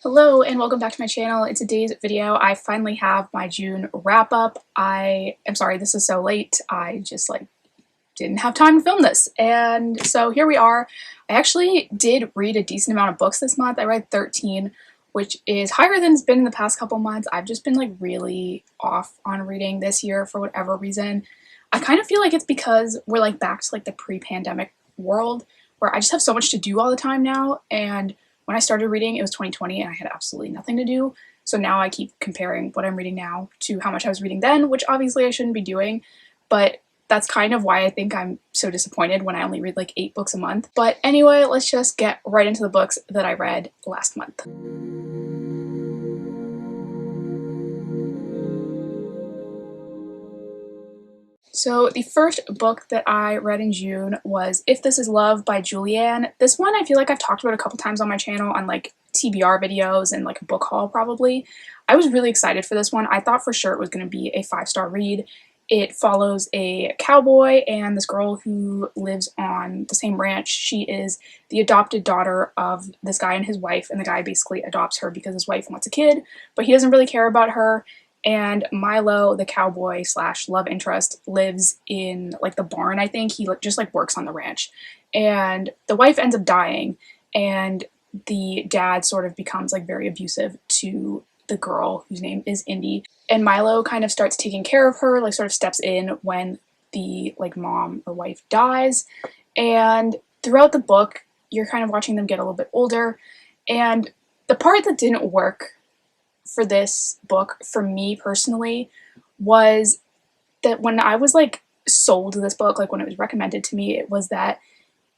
Hello and welcome back to my channel. In today's video, I finally have my June wrap up. I am sorry this is so late. I just didn't have time to film this. And so here we are. I actually did read a decent amount of books this month. I read 13, which is higher than it's been in the past couple months. I've just been really off on reading this year for whatever reason. I kind of feel like it's because we're back to the pre-pandemic world where I just have so much to do all the time now, and when I started reading, it was 2020 and I had absolutely nothing to do. So now I keep comparing what I'm reading now to how much I was reading then, which obviously I shouldn't be doing. But that's kind of why I think I'm so disappointed when I only read 8 books a month. But anyway, let's just get right into the books that I read last month. So the first book that I read in June was If This Is Love by Julianne. This one I feel like I've talked about a couple times on my channel on TBR videos and a book haul probably. I was really excited for this one. I thought for sure it was going to be a 5-star read. It follows a cowboy and this girl who lives on the same ranch. She is the adopted daughter of this guy and his wife, and the guy basically adopts her because his wife wants a kid, but he doesn't really care about her. And Milo, the cowboy slash love interest, lives in the barn, I think. He just works on the ranch. And the wife ends up dying, and the dad sort of becomes very abusive to the girl whose name is Indy. And Milo kind of starts taking care of her, sort of steps in when the mom or wife dies. And throughout the book, you're kind of watching them get a little bit older. And the part that didn't work for this book, for me personally, was that when I was sold this book, when it was recommended to me, it was that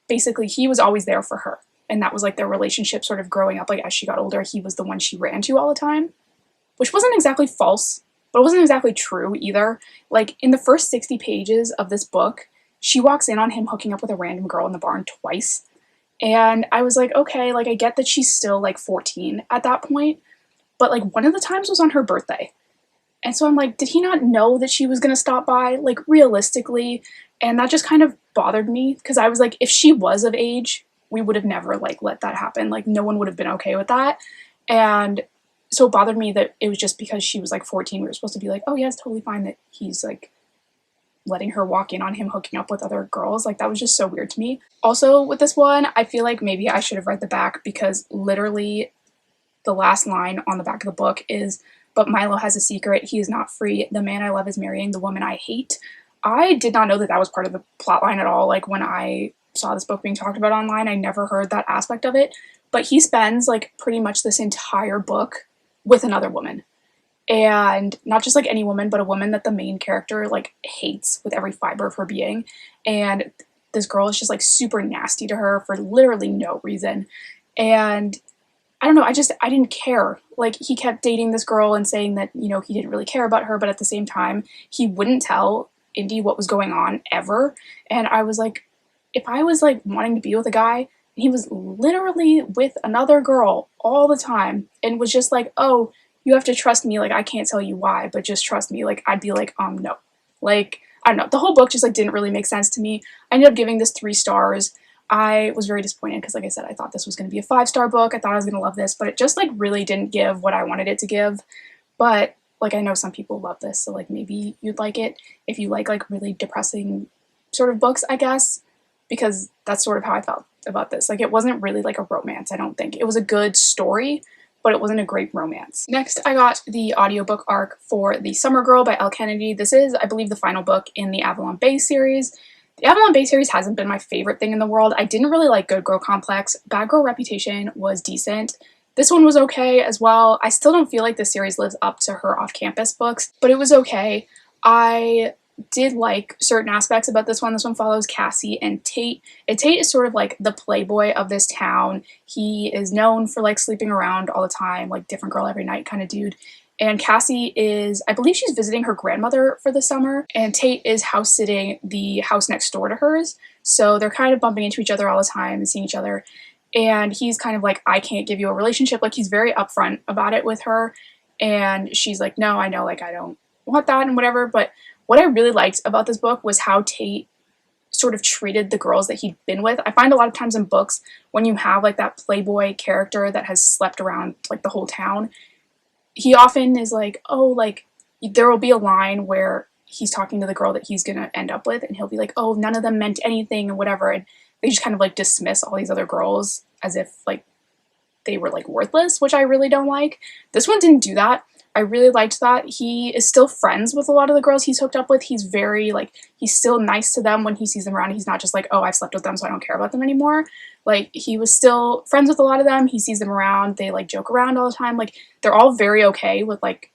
basically he was always there for her, and that was their relationship sort of growing up. As she got older, he was the one she ran to all the time, which wasn't exactly false, but it wasn't exactly true either. In the first 60 pages of this book, she walks in on him hooking up with a random girl in the barn twice, and I was okay, I get that she's still 14 at that point, but one of the times was on her birthday. And so I'm did he not know that she was going to stop by, realistically? And that just kind of bothered me, because I was if she was of age, we would have never let that happen. No one would have been okay with that. And so it bothered me that it was just because she was 14, we were supposed to be oh yeah, it's totally fine that he's letting her walk in on him hooking up with other girls. That was just so weird to me. Also with this one, I feel maybe I should have read the back, because literally the last line on the back of the book is, "But Milo has a secret. He is not free. The man I love is marrying the woman I hate." I did not know that that was part of the plot line at all. When I saw this book being talked about online, I never heard that aspect of it. But he spends pretty much this entire book with another woman. And not just any woman, but a woman that the main character hates with every fiber of her being. And this girl is just super nasty to her for literally no reason. And I don't know, I didn't care. He kept dating this girl and saying that, he didn't really care about her, but at the same time, he wouldn't tell Indy what was going on, ever. And I was if I was wanting to be with a guy, and he was literally with another girl all the time, and was just oh, you have to trust me, I can't tell you why, but just trust me, I'd be no. I don't know, the whole book just didn't really make sense to me. I ended up giving this 3 stars. I was very disappointed because, I said, I thought this was going to be a 5-star book. I thought I was going to love this, but it just, really didn't give what I wanted it to give. But, I know some people love this, so, maybe you'd like it if you like really depressing sort of books, I guess, because that's sort of how I felt about this. It wasn't really, a romance, I don't think. It was a good story, but it wasn't a great romance. Next, I got the audiobook arc for The Summer Girl by Elle Kennedy. This is, I believe, the final book in the Avalon Bay series. The Avalon Bay series hasn't been my favorite thing in the world. I didn't really like Good Girl Complex. Bad Girl Reputation was decent. This one was okay as well. I still don't feel like this series lives up to her off-campus books, but it was okay. I did like certain aspects about this one. This one follows Cassie and Tate. And Tate is sort of the playboy of this town. He is known for sleeping around all the time, different girl every night kind of dude. And Cassie is, I believe she's visiting her grandmother for the summer, and Tate is house-sitting the house next door to hers. So they're kind of bumping into each other all the time and seeing each other. And he's kind of I can't give you a relationship. He's very upfront about it with her. And she's no, I know, I don't want that and whatever. But what I really liked about this book was how Tate sort of treated the girls that he'd been with. I find a lot of times in books, when you have like that playboy character that has slept around like the whole town, he often is like, oh, like, there will be a line where he's talking to the girl that he's gonna end up with, and he'll be like, oh, none of them meant anything, or whatever, and they just kind of like dismiss all these other girls as if like they were like worthless, which I really don't like. This one didn't do that. I really liked that. He is still friends with a lot of the girls he's hooked up with. He's very like, he's still nice to them when he sees them around. He's not just like, oh, I've slept with them so I don't care about them anymore. Like, he was still friends with a lot of them. He sees them around. They like joke around all the time. Like, they're all very okay with like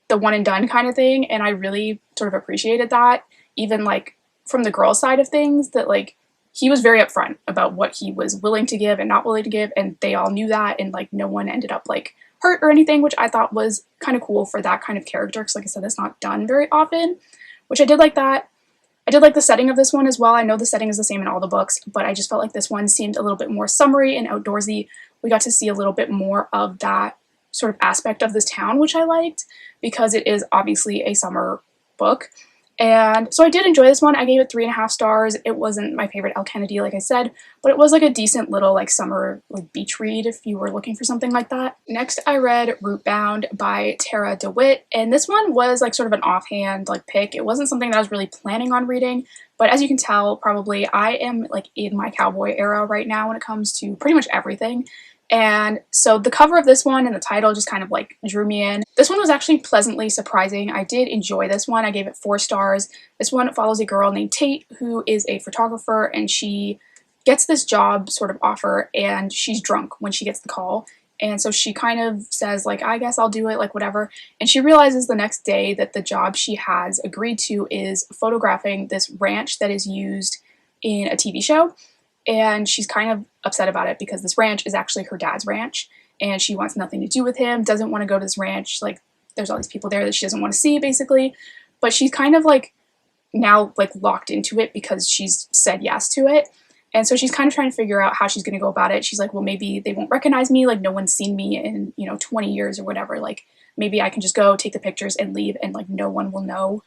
the one and done kind of thing, and I really sort of appreciated that. Even like from the girl side of things, that like he was very upfront about what he was willing to give and not willing to give, and they all knew that, and like no one ended up like hurt or anything, which I thought was kind of cool for that kind of character, because like I said, that's not done very often, which I did like that. I did like the setting of this one as well. I know the setting is the same in all the books, but I just felt like this one seemed a little bit more summery and outdoorsy. We got to see a little bit more of that sort of aspect of this town, which I liked, because it is obviously a summer book. And so I did enjoy this one. I gave it 3.5 stars. It wasn't my favorite Elle Kennedy, like I said, but it was like a decent little like summer like beach read if you were looking for something like that. Next, I read Rootbound by Tarrah Dewitt, and this one was like sort of an offhand like pick. It wasn't something that I was really planning on reading, but as you can tell, probably I am like in my cowboy era right now when it comes to pretty much everything. And so the cover of this one and the title just kind of like drew me in. This one was actually pleasantly surprising. I did enjoy this one. I gave it 4 stars. This one follows a girl named Tate, who is a photographer, and she gets this job sort of offer, and she's drunk when she gets the call. And so she kind of says like, I guess I'll do it, like whatever. And she realizes the next day that the job she has agreed to is photographing this ranch that is used in a TV show. And she's kind of upset about it because this ranch is actually her dad's ranch, and she wants nothing to do with him, doesn't want to go to this ranch. Like, there's all these people there that she doesn't want to see, basically. But she's kind of like now like locked into it because she's said yes to it. And so she's kind of trying to figure out how she's going to go about it. She's like, well, maybe they won't recognize me. Like, no one's seen me in, 20 years or whatever. Like, maybe I can just go take the pictures and leave, and like no one will know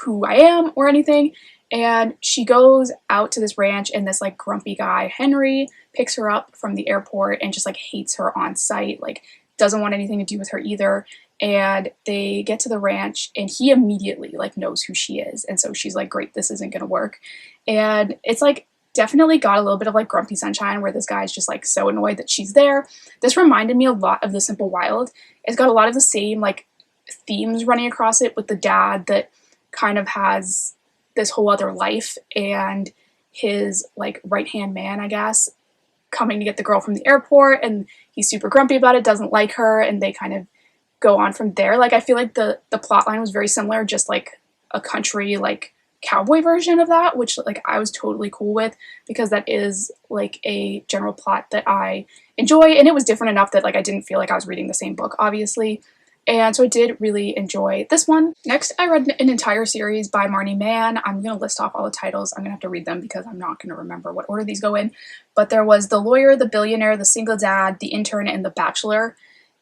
who I am or anything. And she goes out to this ranch, and this like grumpy guy, Henry, picks her up from the airport and just like hates her on sight, like doesn't want anything to do with her either. And they get to the ranch, and he immediately like knows who she is. And so she's like, great, this isn't gonna work. And it's like definitely got a little bit of like Grumpy Sunshine, where this guy's just like so annoyed that she's there. This reminded me a lot of The Simple Wild. It's got a lot of the same like themes running across it, with the dad that kind of has this whole other life, and his like right-hand man, I guess, coming to get the girl from the airport, and he's super grumpy about it, doesn't like her, and they kind of go on from there. Like, I feel like the plot line was very similar, just like a country like cowboy version of that, which like I was totally cool with, because that is like a general plot that I enjoy, and it was different enough that like I didn't feel like I was reading the same book, obviously. And so I did really enjoy this one. Next, I read an entire series by Marni Mann. I'm going to list off all the titles. I'm going to have to read them because I'm not going to remember what order these go in. But there was The Lawyer, The Billionaire, The Single Dad, The Intern, and The Bachelor.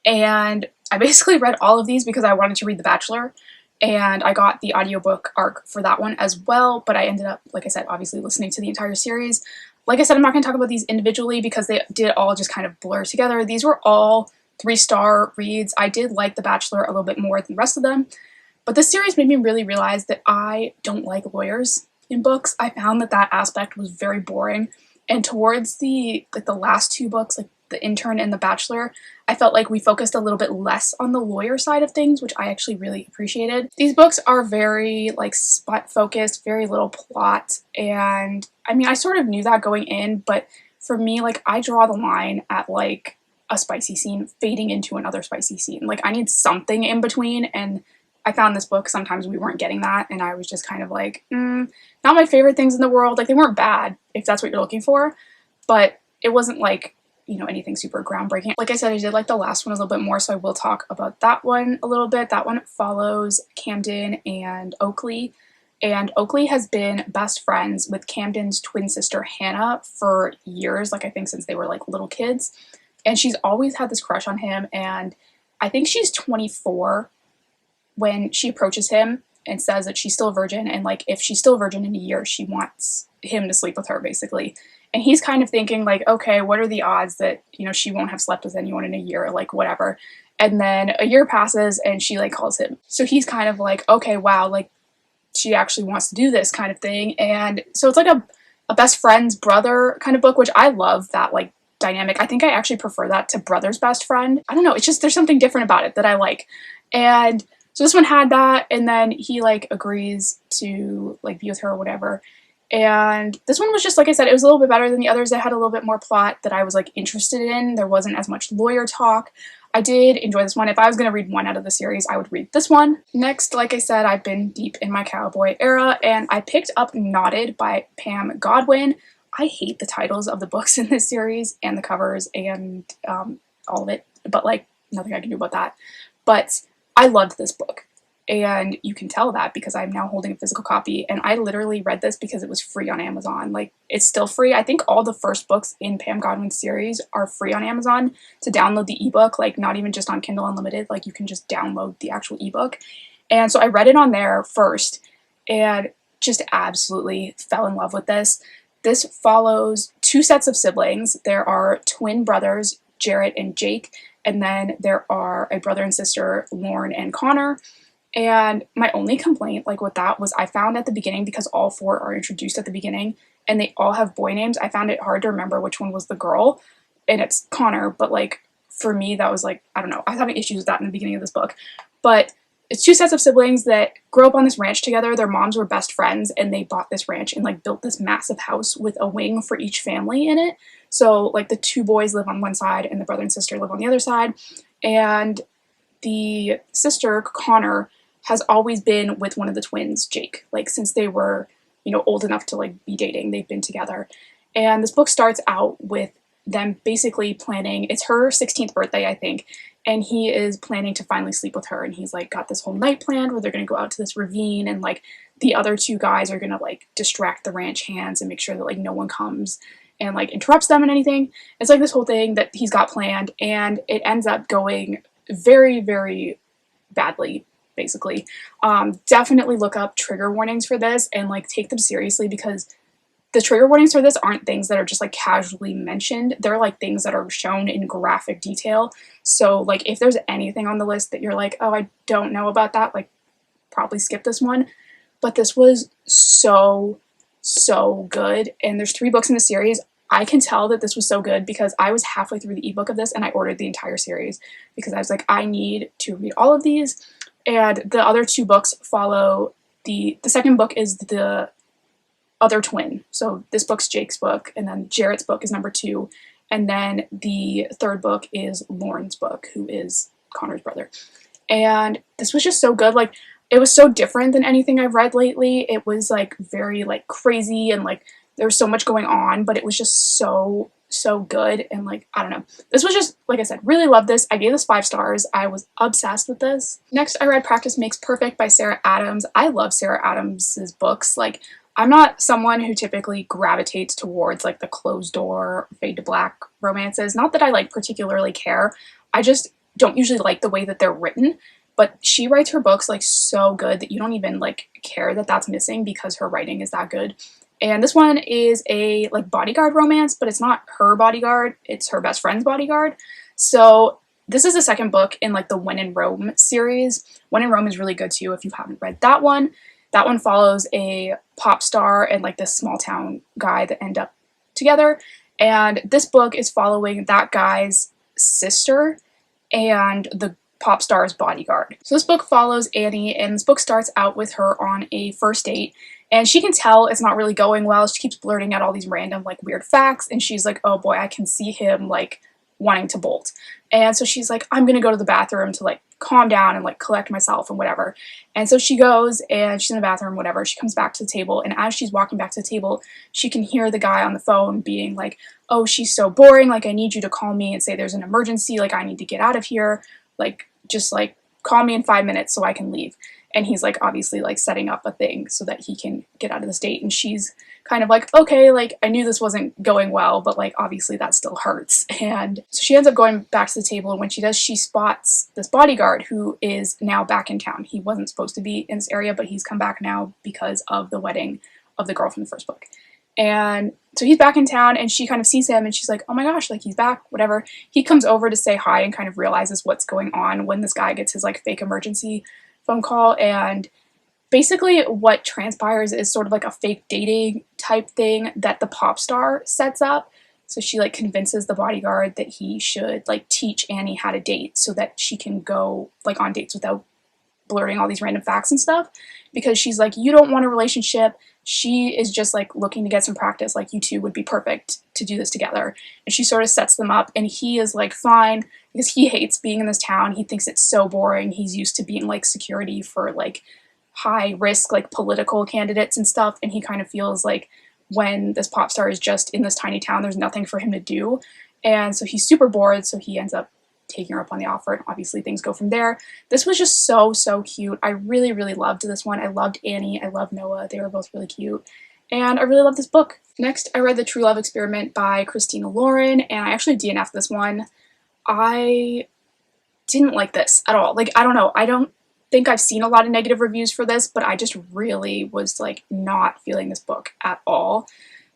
And I basically read all of these because I wanted to read The Bachelor. And I got the audiobook arc for that one as well. But I ended up, like I said, obviously listening to the entire series. Like I said, I'm not going to talk about these individually because they did all just kind of blur together. These were all 3-star reads. I did like The Bachelor a little bit more than the rest of them, but this series made me really realize that I don't like lawyers in books. I found that that aspect was very boring, and towards the last 2 books, like The Intern and The Bachelor, I felt like we focused a little bit less on the lawyer side of things, which I actually really appreciated. These books are very like spot focused, very little plot, and I mean, I sort of knew that going in, but for me, like, I draw the line at like a spicy scene fading into another spicy scene. Like, I need something in between, and I found this book sometimes we weren't getting that, and I was just kind of like, not my favorite things in the world. Like, they weren't bad if that's what you're looking for, but it wasn't like, anything super groundbreaking. Like I said, I did like the last one a little bit more, so I will talk about that one a little bit. That one follows Camden and Oakley, and Oakley has been best friends with Camden's twin sister Hannah for years, like I think since they were like little kids. And she's always had this crush on him, and I think she's 24 when she approaches him, and says that she's still a virgin, and like if she's still a virgin in a year, she wants him to sleep with her basically. And he's kind of thinking like, okay, what are the odds that, you know, she won't have slept with anyone in a year, like whatever. And then a year passes and she like calls him. So he's kind of like, okay, wow, like she actually wants to do this kind of thing. And so it's like a best friend's brother kind of book, which I love that like dynamic. I think I actually prefer that to brother's best friend. I don't know, it's just there's something different about it that I like. And so this one had that, and then he like agrees to like be with her or whatever. And this one was just, like I said, it was a little bit better than the others. It had a little bit more plot that I was like interested in. There wasn't as much lawyer talk. I did enjoy this one. If I was going to read one out of the series, I would read this one. Next, like I said, I've been deep in my cowboy era, and I picked up Knotted by Pam Godwin. I hate the titles of the books in this series and the covers and all of it, but like nothing I can do about that. But I loved this book. And you can tell that because I'm now holding a physical copy, and I literally read this because it was free on Amazon. Like, it's still free. I think all the first books in Pam Godwin's series are free on Amazon to download the ebook, like not even just on Kindle Unlimited, like you can just download the actual ebook. And so I read it on there first and just absolutely fell in love with this. This follows two sets of siblings. There are twin brothers, Jarrett and Jake, and then there are a brother and sister, Lauren and Connor. And my only complaint like with that was I found at the beginning, because all four are introduced at the beginning and they all have boy names, I found it hard to remember which one was the girl, and it's Connor. But like for me, that was like, I don't know, I was having issues with that in the beginning of this book. But it's two sets of siblings that grew up on this ranch together. Their moms were best friends, and they bought this ranch and like built this massive house with a wing for each family in it. So like the two boys live on one side and the brother and sister live on the other side. And the sister, Connor, has always been with one of the twins, Jake. Like since they were, you know, old enough to like be dating, they've been together. And this book starts out with them basically planning, it's her 16th birthday, I think, and he is planning to finally sleep with her. And he's like got this whole night planned where they're going to go out to this ravine, and like the other two guys are going to like distract the ranch hands and make sure that like no one comes and like interrupts them and anything. It's like this whole thing that he's got planned, and it ends up going very, very badly. Basically, definitely look up trigger warnings for this and like take them seriously, because the trigger warnings for this aren't things that are just like casually mentioned. They're like things that are shown in graphic detail. So like if there's anything on the list that you're like, oh, I don't know about that, like probably skip this one. But this was so good, and there's 3 books in the series. I can tell that this was so good because I was halfway through the ebook of this and I ordered the entire series because I was like, I need to read all of these. And the other 2 books follow the second book is the other twin. So this book's Jake's book, and then Jarrett's book is number 2. And then the third book is Lauren's book, who is Connor's brother. And this was just so good. Like, it was so different than anything I've read lately. It was like very like crazy, and like there was so much going on, but it was just so good. And like, I don't know, this was just, like I said, really loved this. I gave this 5 stars. I was obsessed with this. Next, I read Practice Makes Perfect by Sarah Adams. I love Sarah Adams's books. Like, I'm not someone who typically gravitates towards like the closed door, fade to black romances. Not that I like particularly care. I just don't usually like the way that they're written. But she writes her books like so good that you don't even like care that that's missing, because her writing is that good. And this one is a like bodyguard romance, but it's not her bodyguard, it's her best friend's bodyguard. So this is the second book in like the When in Rome series. When in Rome is really good too if you haven't read that one. That one follows a pop star and like this small town guy that end up together. And this book is following that guy's sister and the pop star's bodyguard. So this book follows Annie, and this book starts out with her on a first date. And she can tell it's not really going well. She keeps blurting out all these random like weird facts, and she's like, oh boy, I can see him like wanting to bolt. And so she's like, I'm gonna go to the bathroom to like calm down and like collect myself and whatever. And so she goes and she's in the bathroom, whatever. She comes back to the table, and as she's walking back to the table, she can hear the guy on the phone being like, oh, she's so boring, like I need you to call me and say there's an emergency, like I need to get out of here, like just like call me in 5 minutes so I can leave. And he's like obviously like setting up a thing so that he can get out of the state. And she's kind of like, okay, like I knew this wasn't going well, but like obviously that still hurts. And so she ends up going back to the table, and when she does, she spots this bodyguard who is now back in town. He wasn't supposed to be in this area, but he's come back now because of the wedding of the girl from the first book. And so he's back in town, and she kind of sees him, and she's like, oh my gosh, like he's back, whatever. He comes over to say hi and kind of realizes what's going on when this guy gets his like fake emergency phone call. And basically what transpires is sort of like a fake dating type thing that the pop star sets up. So she like convinces the bodyguard that he should like teach Annie how to date so that she can go like on dates without blurting all these random facts and stuff, because she's like, you don't want a relationship. She is just like looking to get some practice. Like you two would be perfect to do this together. And she sort of sets them up, and he is like fine because he hates being in this town. He thinks it's so boring. He's used to being like security for like high risk like political candidates and stuff, and he kind of feels like when this pop star is just in this tiny town, there's nothing for him to do. And so he's super bored, so he ends up taking her up on the offer, and obviously things go from there. This was just so cute. I really loved this one. I loved Annie, I loved Noah. They were both really cute, and I really loved this book. Next, I read The True Love Experiment by Christina Lauren, and I actually DNF'd this one. I didn't like this at all. Like, I don't know, I don't think I've seen a lot of negative reviews for this, but I just really was like not feeling this book at all.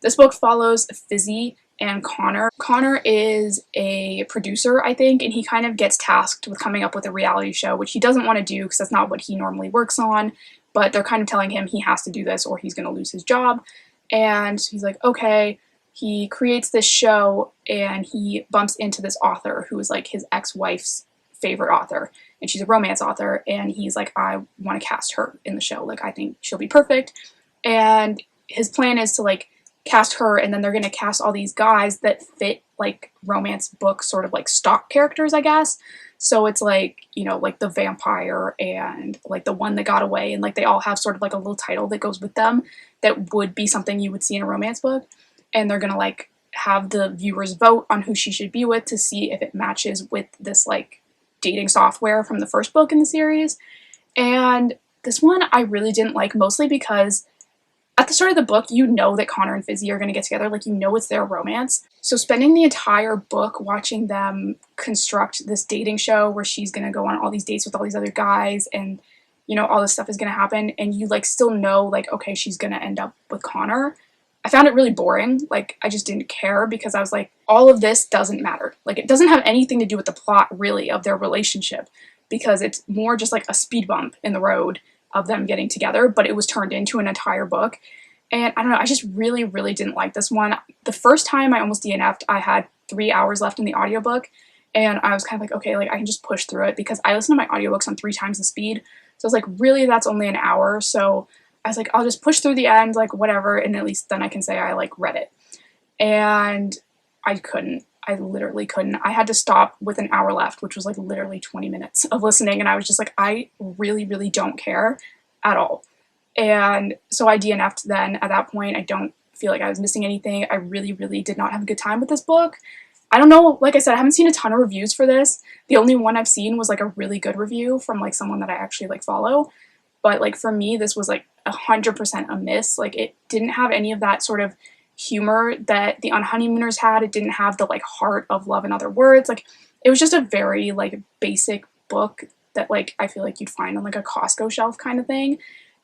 This book follows Fizzy and Connor. Connor is a producer, I think, and he kind of gets tasked with coming up with a reality show, which he doesn't want to do because that's not what he normally works on, but they're kind of telling him he has to do this or he's going to lose his job. And he's like, okay. He creates this show, and he bumps into this author who is like his ex-wife's favorite author, and she's a romance author, and he's like, I want to cast her in the show. Like, I think she'll be perfect. And his plan is to like cast her, and then they're going to cast all these guys that fit like romance book sort of like stock characters, I guess. So it's like, you know, like the vampire and like the one that got away, and like they all have sort of like a little title that goes with them that would be something you would see in a romance book. And they're going to like have the viewers vote on who she should be with to see if it matches with this like dating software from the first book in the series. And this one I really didn't like, mostly because at the start of the book, you know that Connor and Fizzy are going to get together. Like, you know it's their romance. So spending the entire book watching them construct this dating show where she's going to go on all these dates with all these other guys, and, you know, all this stuff is going to happen, and you, like, still know, like, okay, she's going to end up with Connor. I found it really boring. Like, I just didn't care, because I was like, all of this doesn't matter. Like, it doesn't have anything to do with the plot, really, of their relationship, because it's more just like a speed bump in the road of them getting together, but it was turned into an entire book. And I don't know, I just really didn't like this one. The first time I almost DNF'd, I had 3 hours left in the audiobook, and I was kind of like, okay, like I can just push through it, because I listen to my audiobooks on 3 times the speed. So I was like, really, that's only an hour. So I was like, I'll just push through the end, like whatever, and at least then I can say I like read it. And I couldn't. I literally couldn't. I had to stop with an hour left, which was like literally 20 minutes of listening, and I was just like, I really don't care at all. And so I DNF'd then. At that point, I don't feel like I was missing anything. I really did not have a good time with this book. I don't know, like I said, I haven't seen a ton of reviews for this. The only one I've seen was like a really good review from like someone that I actually like follow. But like for me, this was like 100% a miss. Like, it didn't have any of that sort of humor that the Unhoneymooners had. It didn't have the like heart of Love in Other Words. Like, it was just a very like basic book that like I feel like you'd find on like a Costco shelf kind of thing.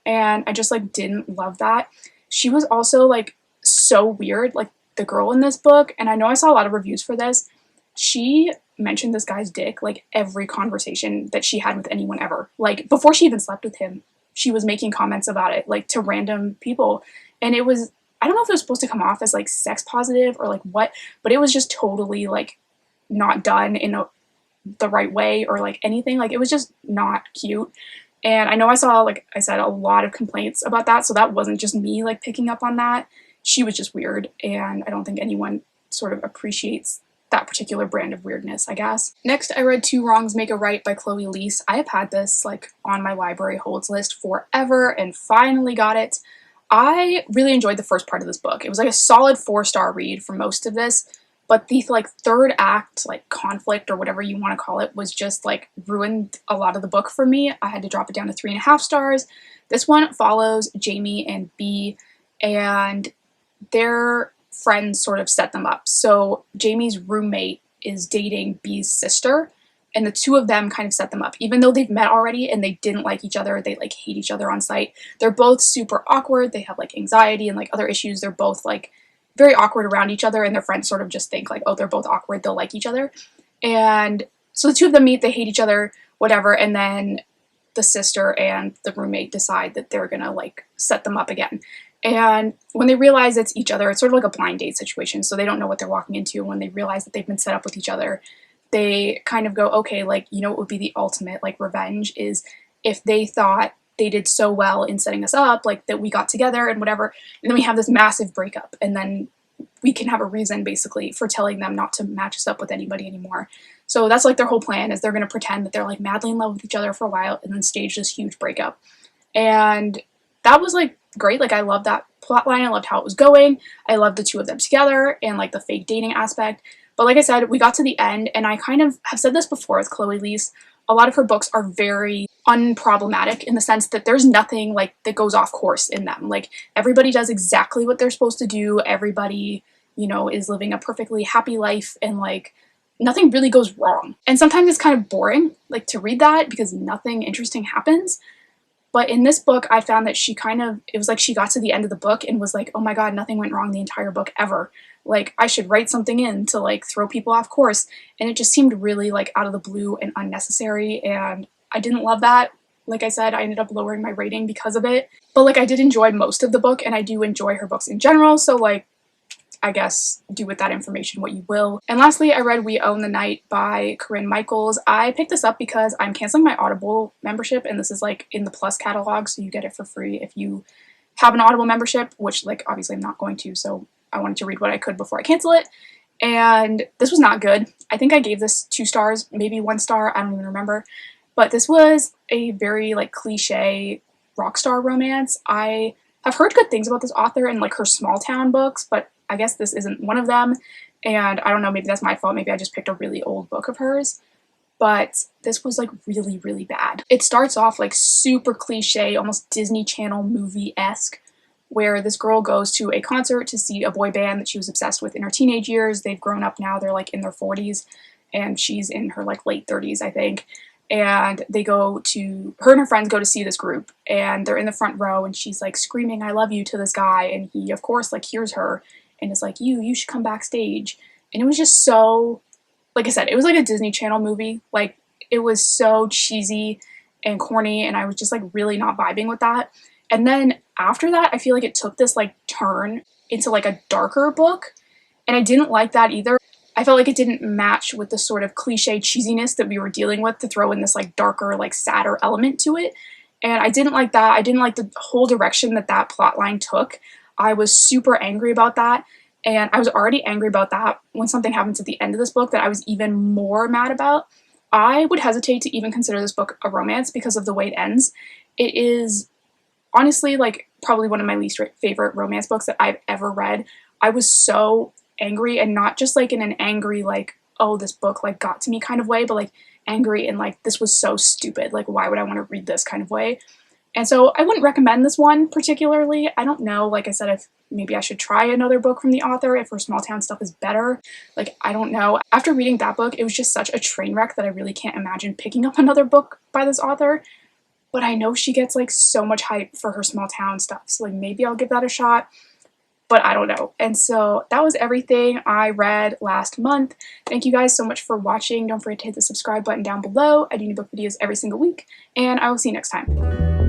And I just like didn't love that. She was also like so weird, like the girl in this book, and I know I saw a lot of reviews for this. She mentioned this guy's dick like every conversation that she had with anyone ever. Like, before she even slept with him, she was making comments about it, like to random people. And it was, I don't know if it was supposed to come off as like sex positive or like what, but it was just totally like not done in the right way or like anything. Like, it was just not cute. And I know I saw, like I said, a lot of complaints about that, so that wasn't just me like picking up on that. She was just weird, and I don't think anyone sort of appreciates that particular brand of weirdness, I guess. Next, I read Two Wrongs Make a Right by Chloe Liese. I have had this like on my library holds list forever and finally got it. I really enjoyed the first part of this book. It was like a solid 4-star read for most of this. But the like third act, like conflict or whatever you want to call it, was just like ruined a lot of the book for me. I had to drop it down to 3.5 stars. This one follows Jamie and B, and their friends sort of set them up. So Jamie's roommate is dating B's sister, and the two of them kind of set them up. Even though they've met already and they didn't like each other, they like hate each other on sight. They're both super awkward. They have like anxiety and like other issues. They're both like very awkward around each other, and their friends sort of just think like, oh, they're both awkward, they'll like each other. And so the two of them meet, they hate each other, whatever, and then the sister and the roommate decide that they're gonna like set them up again. And when they realize it's each other, it's sort of like a blind date situation, so they don't know what they're walking into. When they realize that they've been set up with each other, they kind of go, okay, like, you know what would be the ultimate like revenge is if they thought they did so well in setting us up, like that we got together and whatever, and then we have this massive breakup, and then we can have a reason basically for telling them not to match us up with anybody anymore. So that's like their whole plan, is they're going to pretend that they're like madly in love with each other for a while and then stage this huge breakup. And that was like great. Like I loved that plot line. I loved how it was going. I loved the two of them together and like the fake dating aspect. But like I said, we got to the end, and I kind of have said this before with Chloe Liese. A lot of her books are very unproblematic in the sense that there's nothing like that goes off course in them. Like everybody does exactly what they're supposed to do. Everybody, you know, is living a perfectly happy life, and like nothing really goes wrong. And sometimes it's kind of boring like to read that because nothing interesting happens. But in this book, I found that it was like she got to the end of the book and was like, oh my god, nothing went wrong the entire book ever. Like, I should write something in to, like, throw people off course. And it just seemed really, like, out of the blue and unnecessary, and I didn't love that. Like I said, I ended up lowering my rating because of it. But, like, I did enjoy most of the book, and I do enjoy her books in general, so, like, I guess do with that information what you will. And lastly, I read We Own the Night by Corinne Michaels. I picked this up because I'm canceling my Audible membership, and this is like in the Plus catalog, so you get it for free if you have an Audible membership, which like obviously I'm not going to, so I wanted to read what I could before I cancel it. And this was not good. I think I gave this 2 stars, maybe 1 star, I don't even remember. But this was a very like cliche rock star romance. I have heard good things about this author and like her small town books, but I guess this isn't one of them, and I don't know, maybe that's my fault, maybe I just picked a really old book of hers, but this was like really, really bad. It starts off like super cliche, almost Disney Channel movie-esque, where this girl goes to a concert to see a boy band that she was obsessed with in her teenage years. They've grown up now, they're like in their 40s, and she's in her like late 30s, I think. And her and her friends go to see this group, and they're in the front row, and she's like screaming, I love you, to this guy, and he of course like hears her and is like, you should come backstage. And it was just so, like I said, it was like a Disney Channel movie. Like, it was so cheesy and corny, and I was just like really not vibing with that. And then after that, I feel like it took this like turn into like a darker book, and I didn't like that either. I felt like it didn't match with the sort of cliche cheesiness that we were dealing with to throw in this like darker, like sadder element to it. And I didn't like that. I didn't like the whole direction that that plot line took. I was super angry about that, and I was already angry about that when something happens at the end of this book that I was even more mad about. I would hesitate to even consider this book a romance because of the way it ends. It is honestly like probably one of my least favorite romance books that I've ever read. I was so angry, and not just like in an angry like, oh, this book like got to me kind of way, but like angry and like this was so stupid, like why would I want to read this kind of way. And so I wouldn't recommend this one particularly. I don't know, like I said, if maybe I should try another book from the author if her small town stuff is better. Like, I don't know. After reading that book, it was just such a train wreck that I really can't imagine picking up another book by this author. But I know she gets like so much hype for her small town stuff, so like maybe I'll give that a shot. But I don't know. And so that was everything I read last month. Thank you guys so much for watching. Don't forget to hit the subscribe button down below. I do new book videos every single week, and I will see you next time.